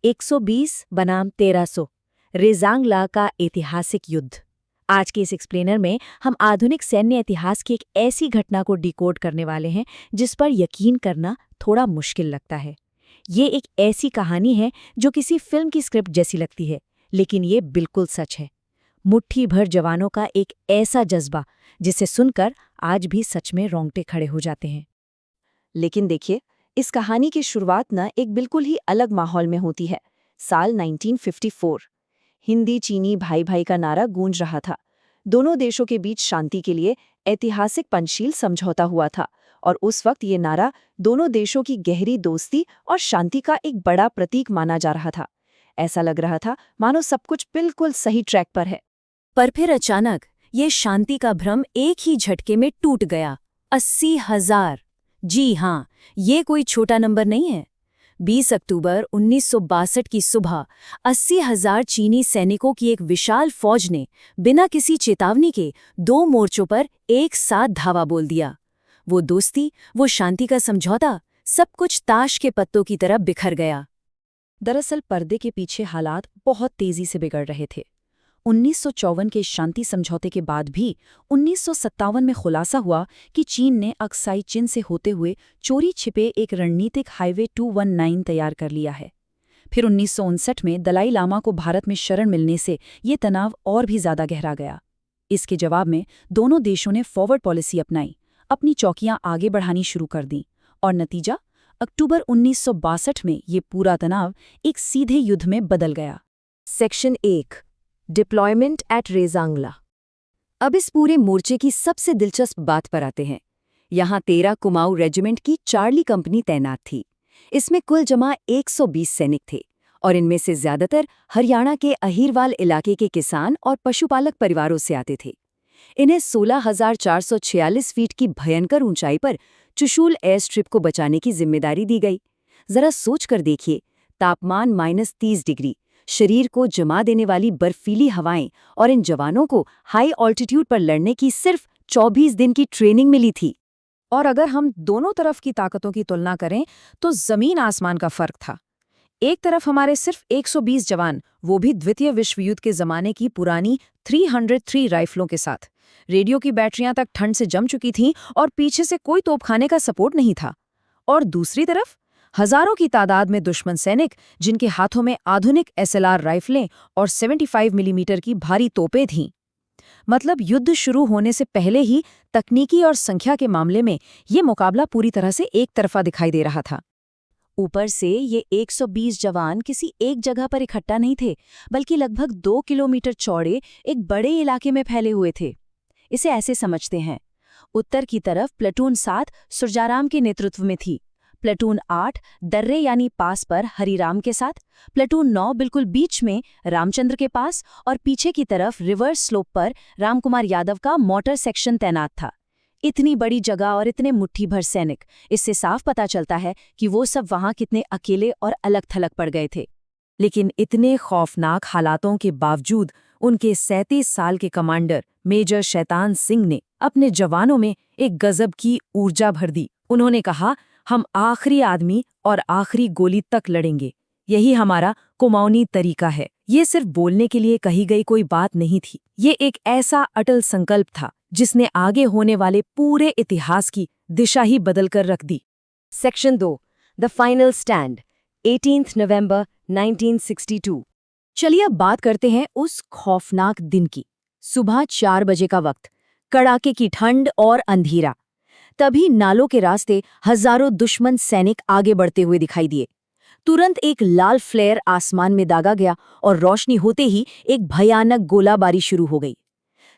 120 बनाम 1300 रेजांगला का ऐतिहासिक युद्ध। आज के इस एक्सप्लेनर में हम आधुनिक सैन्य इतिहास की एक ऐसी घटना को डिकोड करने वाले हैं जिस पर यकीन करना थोड़ा मुश्किल लगता है। ये एक ऐसी कहानी है जो किसी फिल्म की स्क्रिप्ट जैसी लगती है, लेकिन ये बिल्कुल सच है। मुट्ठी भर जवानों का एक ऐसा जज्बा जिसे सुनकर आज भी सच में रोंगटे खड़े हो जाते हैं। लेकिन देखिए, इस कहानी की शुरुआत न एक बिल्कुल ही अलग माहौल में होती है। साल 1954। हिंदी चीनी भाई भाई का नारा गूंज रहा था। दोनों देशों के बीच शांति के लिए ऐतिहासिक पंचशील समझौता हुआ था, और उस वक्त ये नारा दोनों देशों की गहरी दोस्ती और शांति का एक बड़ा प्रतीक माना जा रहा था। ऐसा लग रहा था मानो सब कुछ बिल्कुल सही ट्रैक पर है। पर फिर अचानक ये शांति का भ्रम एक ही झटके में टूट गया। 80,000। जी हाँ, ये कोई छोटा नंबर नहीं है। 20 अक्टूबर 1962 की सुबह 80,000 चीनी सैनिकों की एक विशाल फौज ने बिना किसी चेतावनी के 2 मोर्चों पर एक साथ धावा बोल दिया। वो दोस्ती, वो शांति का समझौता, सब कुछ ताश के पत्तों की तरह बिखर गया। दरअसल पर्दे के पीछे हालात बहुत तेजी से बिगड़ रहे थे। 1954 के शांति समझौते के बाद भी 1957 में खुलासा हुआ कि चीन ने अक्साई चिन से होते हुए चोरी छिपे एक रणनीतिक हाईवे 219 तैयार कर लिया है। फिर 1959 में दलाई लामा को भारत में शरण मिलने से ये तनाव और भी ज्यादा गहरा गया। इसके जवाब में दोनों देशों ने फॉरवर्ड पॉलिसी अपनाई, अपनी चौकियां आगे बढ़ानी शुरू कर दी, और नतीजा अक्टूबर 1962 में ये पूरा तनाव एक सीधे युद्ध में बदल गया। Section 1, deployment at Rezangla. अब इस पूरे मोर्चे की सबसे दिलचस्प बात पर आते हैं। यहाँ 13 कुमाऊं रेजिमेंट की चार्ली कंपनी तैनात थी। इसमें कुल जमा 120 सैनिक थे, और इनमें से ज्यादातर हरियाणा के अहीरवाल इलाके के किसान और पशुपालक परिवारों से आते थे। इन्हें 16,446 फीट की भयंकर ऊंचाई पर चुशूल एयर स्ट्रिप को बचाने की जिम्मेदारी दी गई। जरा सोच कर देखिए, तापमान -30 डिग्री, शरीर को जमा देने वाली बर्फीली हवाएं, और इन जवानों को हाई ऑल्टीट्यूड पर लड़ने की सिर्फ 24 दिन की ट्रेनिंग मिली थी। और अगर हम दोनों तरफ की ताकतों की तुलना करें तो जमीन आसमान का फर्क था। एक तरफ हमारे सिर्फ 120 जवान, वो भी द्वितीय विश्व युद्ध के जमाने की पुरानी 303 राइफलों के साथ। रेडियो की बैटरियां तक ठंड से जम चुकी थीं और पीछे से कोई तोपखाने का सपोर्ट नहीं था। और दूसरी तरफ हजारों की तादाद में दुश्मन सैनिक, जिनके हाथों में आधुनिक SLR राइफलें और 75 मिलीमीटर की भारी तोपें थीं। मतलब युद्ध शुरू होने से पहले ही तकनीकी और संख्या के मामले में ये मुकाबला पूरी तरह से एक तरफा दिखाई दे रहा था। ऊपर से ये 120 जवान किसी एक जगह पर इकट्ठा नहीं थे, बल्कि लगभग 2 किलोमीटर चौड़े एक बड़े इलाके में फैले हुए थे। इसे ऐसे समझते हैं, उत्तर की तरफ प्लेटून 7 सुरजाराम के नेतृत्व में थी, प्लेटून 8 दर्रे यानी पास पर हरिराम के साथ, प्लेटून 9 बिल्कुल बीच में रामचंद्र के पास, और पीछे की तरफ रिवर्स स्लोप पर रामकुमार यादव का मोटर सेक्शन तैनात था। इतनी बड़ी जगह और इतने मुट्ठी भर सैनिक, इससे साफ पता चलता है कि वो सब वहां कितने अकेले और अलग थलग पड़ गए थे। लेकिन इतने खौफनाक हालातों के बावजूद उनके 37 साल के कमांडर मेजर शैतान सिंह ने अपने जवानों में एक गजब की ऊर्जा भर दी। उन्होंने कहा, हम आखिरी आदमी और आखिरी गोली तक लड़ेंगे। यही हमारा कुमाऊनी तरीका है। ये सिर्फ बोलने के लिए कही गई कोई बात नहीं थी। ये एक ऐसा अटल संकल्प था जिसने आगे होने वाले पूरे इतिहास की दिशा ही बदलकर रख दी। सेक्शन 2, द फाइनल स्टैंड, 18 नवंबर 1962। चलिए अब बात करते हैं उस खौफनाक दिन की। सुबह 4 बजे का वक्त, कड़ाके की ठंड और अंधेरा। तभी नालों के रास्ते हजारों दुश्मन सैनिक आगे बढ़ते हुए दिखाई दिए। तुरंत एक लाल फ्लेयर आसमान में दागा गया, और रोशनी होते ही एक भयानक गोलाबारी शुरू हो गई।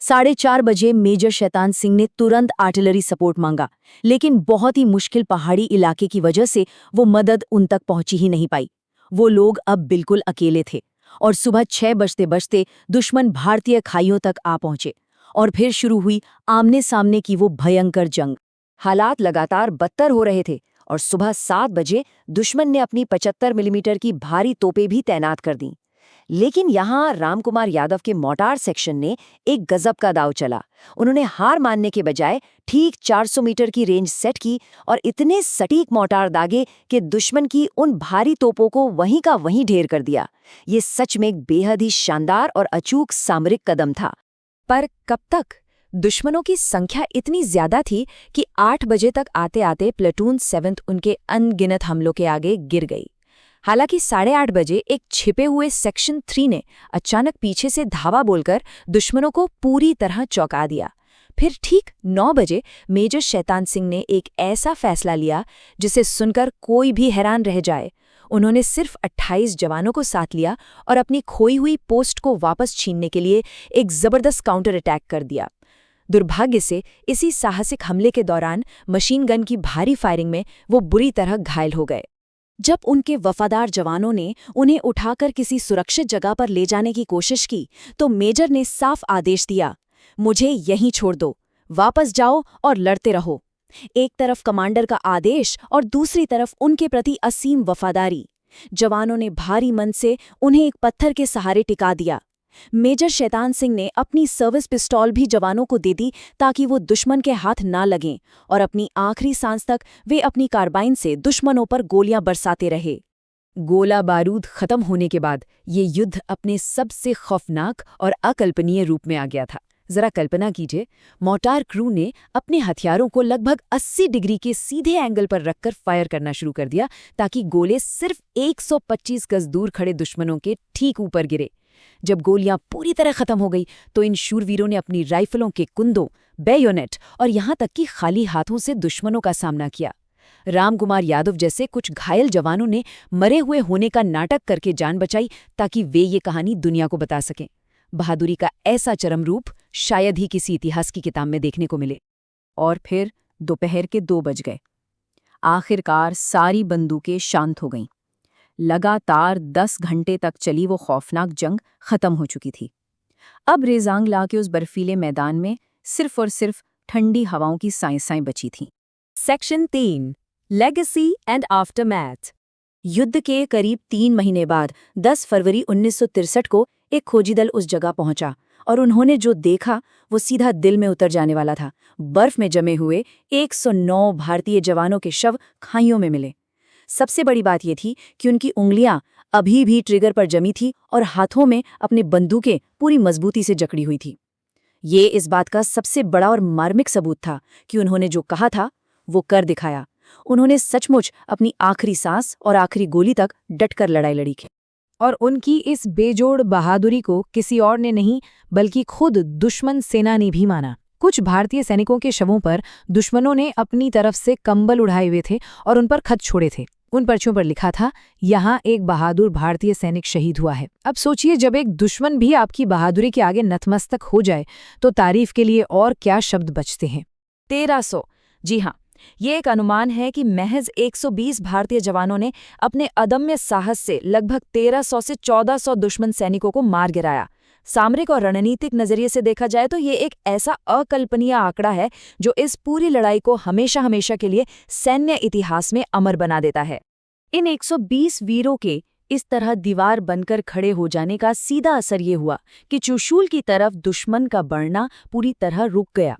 4:30 बजे मेजर शैतान सिंह ने तुरंत आर्टिलरी सपोर्ट मांगा, लेकिन बहुत ही मुश्किल पहाड़ी इलाके की वजह से वो मदद उन तक पहुंची ही नहीं पाई। वो लोग अब बिल्कुल अकेले थे, और सुबह 6 बजते बजते दुश्मन भारतीय खाइयों तक आ पहुंचे, और फिर शुरू हुई आमने सामने की वो भयंकर जंग। हालात लगातार बदतर हो रहे थे, और सुबह 7 बजे दुश्मन ने अपनी 75 मिलीमीटर की भारी तोपें भी तैनात कर दी। लेकिन यहाँ रामकुमार यादव के मोर्टार सेक्शन ने एक गजब का दांव चला। उन्होंने हार मानने के बजाय ठीक 400 मीटर की रेंज सेट की और इतने सटीक मोर्टार दागे कि दुश्मन की उन भारी तोपों को वहीं का वहीं ढेर कर दिया। ये सच में एक बेहद ही शानदार और अचूक सामरिक कदम था। पर कब तक? दुश्मनों की संख्या इतनी ज्यादा थी कि 8 बजे तक आते आते प्लेटून 7th उनके अनगिनत हमलों के आगे गिर गई। हालांकि 8:30 बजे एक छिपे हुए सेक्शन 3 ने अचानक पीछे से धावा बोलकर दुश्मनों को पूरी तरह चौंका दिया। फिर ठीक 9 बजे मेजर शैतान सिंह ने एक ऐसा फैसला लिया जिसे सुनकर कोई भी हैरान रह जाए। उन्होंने सिर्फ 28 जवानों को साथ लिया और अपनी खोई हुई पोस्ट को वापस छीनने के लिए एक जबरदस्त काउंटर अटैक कर दिया। दुर्भाग्य से इसी साहसिक हमले के दौरान मशीन गन की भारी फायरिंग में वो बुरी तरह घायल हो गए। जब उनके वफादार जवानों ने उन्हें उठाकर किसी सुरक्षित जगह पर ले जाने की कोशिश की तो मेजर ने साफ आदेश दिया, मुझे यहीं छोड़ दो, वापस जाओ और लड़ते रहो। एक तरफ कमांडर का आदेश और दूसरी तरफ उनके प्रति असीम वफादारी। जवानों ने भारी मन से उन्हें एक पत्थर के सहारे टिका दिया। मेजर शैतान सिंह ने अपनी सर्विस पिस्टल भी जवानों को दे दी ताकि वो दुश्मन के हाथ ना लगें और अपनी आखिरी सांस तक वे अपनी कार्बाइन से दुश्मनों पर गोलियां बरसाते रहे। गोला बारूद खत्म होने के बाद ये युद्ध अपने सबसे खौफनाक और अकल्पनीय रूप में आ गया था। जरा कल्पना कीजिए, मोर्टार क्रू ने अपने हथियारों को लगभग 80 डिग्री के सीधे एंगल पर रखकर फायर करना शुरू कर दिया ताकि गोले सिर्फ 125 गज दूर खड़े दुश्मनों के ठीक ऊपर गिरे। जब गोलियां पूरी तरह खत्म हो गई तो इन शूरवीरों ने अपनी राइफलों के कुंदों, बेयोनेट और यहां तक कि खाली हाथों से दुश्मनों का सामना किया। रामकुमार यादव जैसे कुछ घायल जवानों ने मरे हुए होने का नाटक करके जान बचाई ताकि वे ये कहानी दुनिया को बता सकें। बहादुरी का ऐसा चरम रूप शायद ही किसी इतिहास की किताब में देखने को मिले। और फिर दोपहर के 2 बज गए। आखिरकार सारी बंदूकें शांत हो गईं। लगातार 10 घंटे तक चली वो खौफनाक जंग खत्म हो चुकी थी। अब रेजांगला के उस बर्फीले मैदान में सिर्फ और सिर्फ ठंडी हवाओं की साइंसाएं बची थीं। Section 3, legacy and aftermath. युद्ध के करीब 3 महीने बाद 10 फरवरी 1963 को एक खोजी दल उस जगह पहुंचा और उन्होंने जो देखा वो सीधा दिल में उतर जाने वाला था। बर्फ में जमे हुए 109 भारतीय जवानों के शव खाइयों में मिले। सबसे बड़ी बात यह थी कि उनकी उंगलियां अभी भी ट्रिगर पर जमी थी और हाथों में अपनी बंदूकें पूरी मजबूती से जकड़ी हुई थी। ये इस बात का सबसे बड़ा और मार्मिक सबूत था कि उन्होंने जो कहा था वो कर दिखाया। उन्होंने सचमुच अपनी आखिरी सांस और आखिरी गोली तक डटकर लड़ाई लड़ी। और उनकी इस बेजोड़ बहादुरी को किसी और ने नहीं बल्कि खुद दुश्मन सेना ने भी माना। कुछ भारतीय सैनिकों के शवों पर दुश्मनों ने अपनी तरफ से कंबल उड़ाए हुए थे और उन पर खत छोड़े थे। उन पर्चियों पर लिखा था, यहाँ एक बहादुर भारतीय सैनिक शहीद हुआ है। अब सोचिए, जब एक दुश्मन भी आपकी बहादुरी के आगे नतमस्तक हो जाए तो तारीफ के लिए और क्या शब्द बचते हैं। 1300, जी हाँ, ये एक अनुमान है कि महज 120 भारतीय जवानों ने अपने अदम्य साहस से लगभग 1300 से 1400 दुश्मन सैनिकों को मार गिराया। सामरिक और रणनीतिक नजरिए से देखा जाए तो ये एक ऐसा अकल्पनीय आंकड़ा है जो इस पूरी लड़ाई को हमेशा हमेशा के लिए सैन्य इतिहास में अमर बना देता है। इन 120 वीरों के इस तरह दीवार बनकर खड़े हो जाने का सीधा असर ये हुआ कि चुशूल की तरफ दुश्मन का बढ़ना पूरी तरह रुक गया।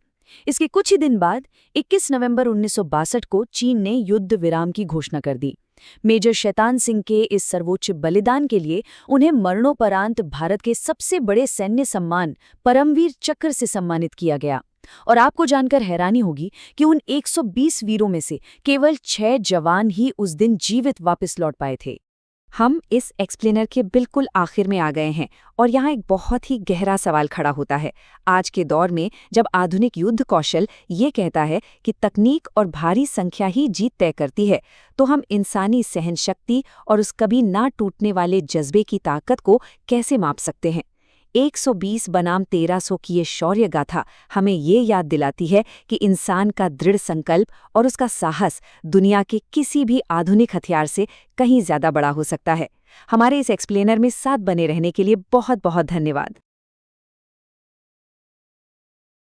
इसके कुछ ही दिन बाद 21 नवंबर 1962 को चीन ने युद्ध विराम की घोषणा कर दी। मेजर शैतान सिंह के इस सर्वोच्च बलिदान के लिए उन्हें मरणोपरांत भारत के सबसे बड़े सैन्य सम्मान परमवीर चक्र से सम्मानित किया गया। और आपको जानकर हैरानी होगी कि उन 120 वीरों में से केवल 6 जवान ही उस दिन जीवित वापस लौट पाए थे। हम इस एक्सप्लेनर के बिल्कुल आखिर में आ गए हैं और यहाँ एक बहुत ही गहरा सवाल खड़ा होता है। आज के दौर में जब आधुनिक युद्ध कौशल ये कहता है कि तकनीक और भारी संख्या ही जीत तय करती है, तो हम इंसानी सहन शक्ति और उस कभी ना टूटने वाले जज्बे की ताकत को कैसे माप सकते हैं। 120 बनाम 1300 की ये शौर्य गाथा हमें ये याद दिलाती है कि इंसान का दृढ़ संकल्प और उसका साहस दुनिया के किसी भी आधुनिक हथियार से कहीं ज्यादा बड़ा हो सकता है। हमारे इस एक्सप्लेनर में साथ बने रहने के लिए बहुत बहुत धन्यवाद।